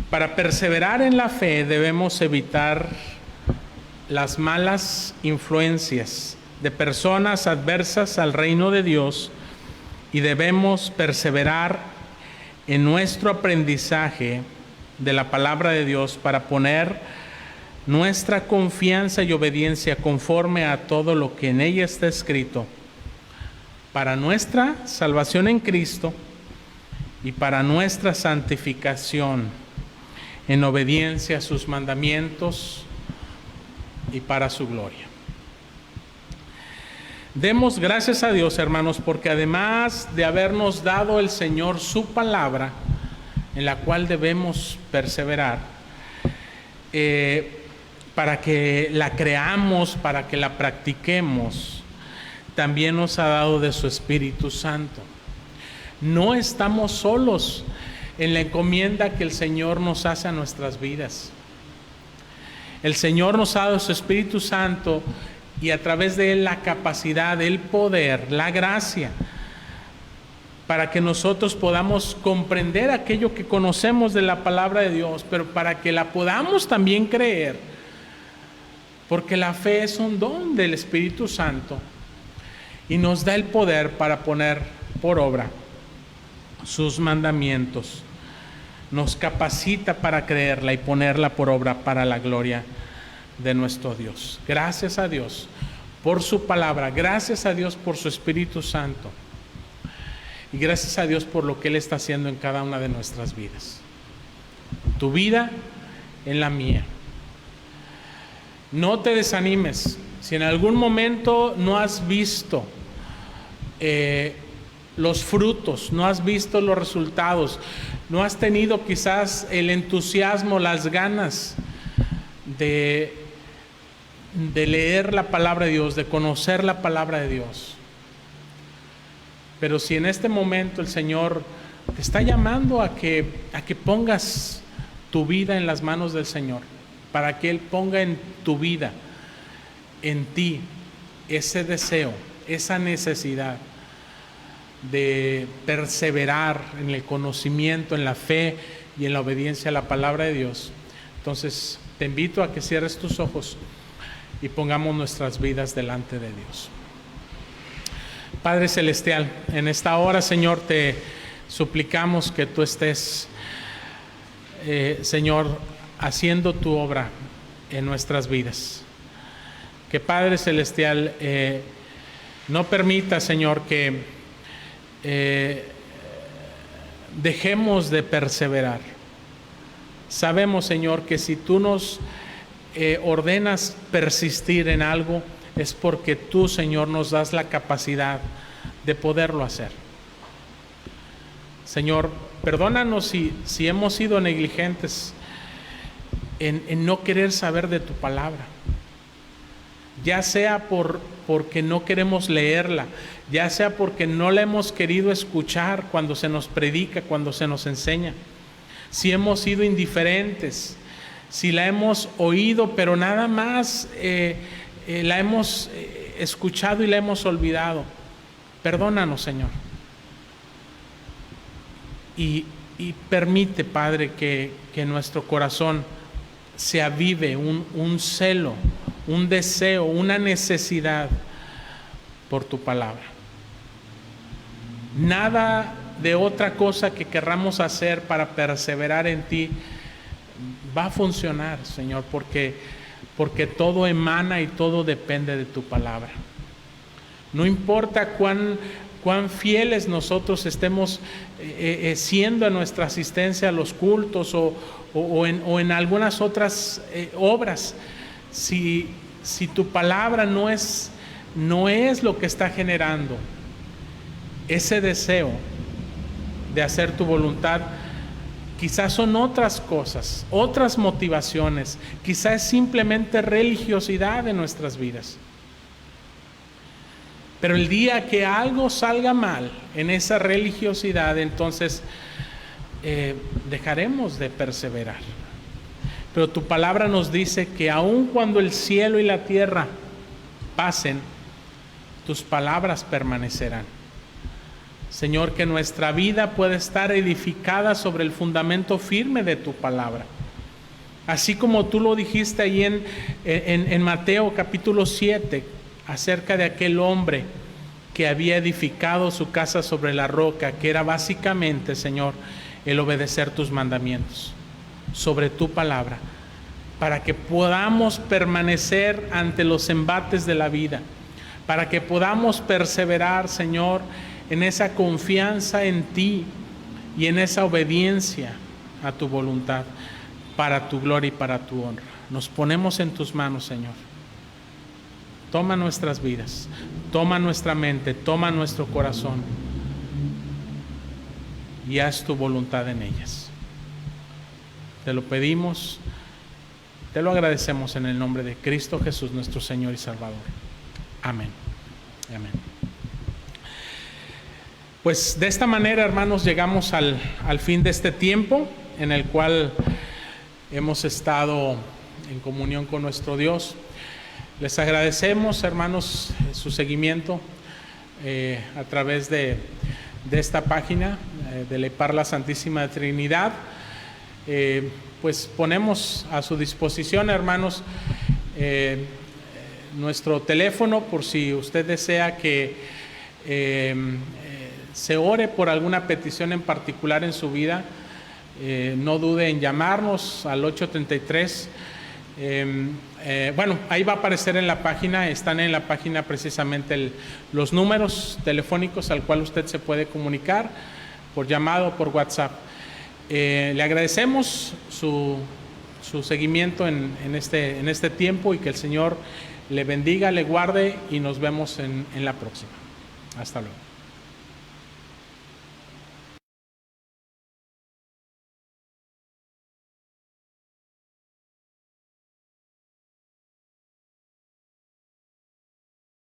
para perseverar en la fe debemos evitar las malas influencias de personas adversas al reino de Dios y debemos perseverar en nuestro aprendizaje de la palabra de Dios para poner nuestra confianza y obediencia conforme a todo lo que en ella está escrito, para nuestra salvación en Cristo y para nuestra santificación en obediencia a sus mandamientos y para su gloria. Demos gracias a Dios, hermanos, porque además de habernos dado el Señor su palabra, en la cual debemos perseverar, para que la creamos, para que la practiquemos, también nos ha dado de su Espíritu Santo. No estamos solos en la encomienda que el Señor nos hace a nuestras vidas. El Señor nos ha dado su Espíritu Santo y a través de Él la capacidad, el poder, la gracia, para que nosotros podamos comprender aquello que conocemos de la palabra de Dios, pero para que la podamos también creer, porque la fe es un don del Espíritu Santo y nos da el poder para poner por obra sus mandamientos. Nos capacita para creerla y ponerla por obra para la gloria de nuestro Dios. Gracias a Dios por su palabra, gracias a Dios por su Espíritu Santo y gracias a Dios por lo que Él está haciendo en cada una de nuestras vidas. Tu vida en la mía. No te desanimes. Si en algún momento no has visto los frutos, no has visto los resultados, no has tenido quizás el entusiasmo, las ganas de leer la palabra de Dios, de conocer la palabra de Dios. Pero si en este momento el Señor te está llamando a que pongas tu vida en las manos del Señor, para que Él ponga en tu vida, en ti, ese deseo, esa necesidad de perseverar en el conocimiento, en la fe y en la obediencia a la palabra de Dios, entonces te invito a que cierres tus ojos y pongamos nuestras vidas delante de Dios. Padre Celestial, en esta hora, Señor, te suplicamos que tú estés, Señor, haciendo tu obra en nuestras vidas. Que Padre Celestial, no permita, Señor, que dejemos de perseverar. Sabemos, Señor, que si tú nos ordenas persistir en algo, es porque tú, Señor, nos das la capacidad de poderlo hacer. Señor, perdónanos si hemos sido negligentes en no querer saber de tu palabra, ya sea porque no queremos leerla, ya sea porque no la hemos querido escuchar cuando se nos predica, cuando se nos enseña, si hemos sido indiferentes, si la hemos oído pero nada más la hemos escuchado y la hemos olvidado. Perdónanos, Señor, y permite, Padre, que en nuestro corazón se avive un celo, un deseo, una necesidad por tu palabra. Nada de otra cosa que querramos hacer para perseverar en ti va a funcionar, Señor, porque todo emana y todo depende de tu palabra. No importa cuán fieles nosotros estemos siendo en nuestra asistencia a los cultos o en algunas otras obras, si tu palabra no es lo que está generando ese deseo de hacer tu voluntad, quizás son otras cosas, otras motivaciones, quizás es simplemente religiosidad en nuestras vidas. Pero el día que algo salga mal en esa religiosidad, entonces dejaremos de perseverar. Pero tu palabra nos dice que aun cuando el cielo y la tierra pasen, tus palabras permanecerán. Señor, que nuestra vida pueda estar edificada sobre el fundamento firme de tu palabra. Así como tú lo dijiste ahí en Mateo capítulo 7, acerca de aquel hombre que había edificado su casa sobre la roca, que era básicamente, Señor, el obedecer tus mandamientos, sobre tu palabra, para que podamos permanecer ante los embates de la vida, para que podamos perseverar, Señor, en esa confianza en ti y en esa obediencia a tu voluntad, para tu gloria y para tu honra. Nos ponemos en tus manos, Señor. Toma nuestras vidas, toma nuestra mente, toma nuestro corazón y haz tu voluntad en ellas. Te lo pedimos, te lo agradecemos en el nombre de Cristo Jesús, nuestro Señor y Salvador. Amén. Amén. Pues de esta manera, hermanos, llegamos al fin de este tiempo en el cual hemos estado en comunión con nuestro Dios. Les agradecemos, hermanos, su seguimiento a través de esta página de Leipar la Santísima Trinidad. Pues ponemos a su disposición, hermanos, nuestro teléfono por si usted desea que se ore por alguna petición en particular en su vida. No dude en llamarnos al 833. Bueno, ahí va a aparecer en la página, están en la página precisamente los números telefónicos al cual usted se puede comunicar por llamado o por WhatsApp. Le agradecemos su seguimiento en este tiempo y que el Señor le bendiga, le guarde y nos vemos en la próxima. Hasta luego.